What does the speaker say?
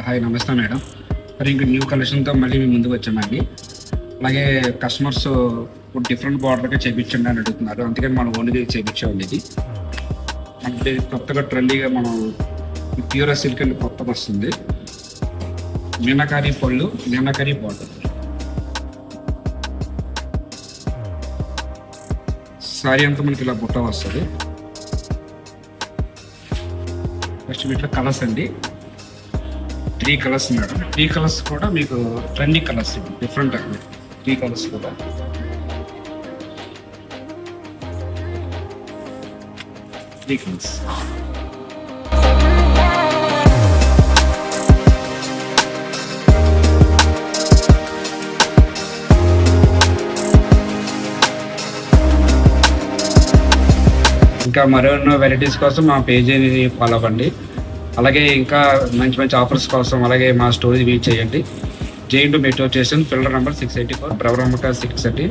Hi నమస్తే madam. మరి ఇంక న్యూ కలెక్షన్తో మళ్ళీ మేము ముందుకు వచ్చామండి. అలాగే కస్టమర్స్ డిఫరెంట్ బార్డర్గా చేయించండి అని అడుగుతున్నారు, అందుకని మనం ఓన్గా చేయించామండి. ఇది మనకి కొత్తగా ట్రెండీగా మనం ప్యూర్ సిల్క్ అండ్ కొత్తగా వస్తుంది. మీనాకారి పళ్ళు, మీనాకారి బార్డర్. సారీ అంతా మనకి ఇలా బుట్ట వస్తుంది. నెక్స్ట్ వీటిలో కలర్స్ అండి, 3 కలర్స్ మేడం. 3 కలర్స్ కూడా మీకు ట్రెండీ కలర్స్, డిఫరెంట్ అండి 3 కలర్స్ కూడా. Three colours. ఇంకా మరెన్నో వెరైటీస్ కోసం మా పేజీని ఫాలో అవ్వండి. అలాగే ఇంకా మంచి మంచి ఆఫర్స్ కోసం అలాగే మా స్టోరీ విజిట్ చేయండి. JNTU metro station, filter number 684, బ్రవరమ్మక 630.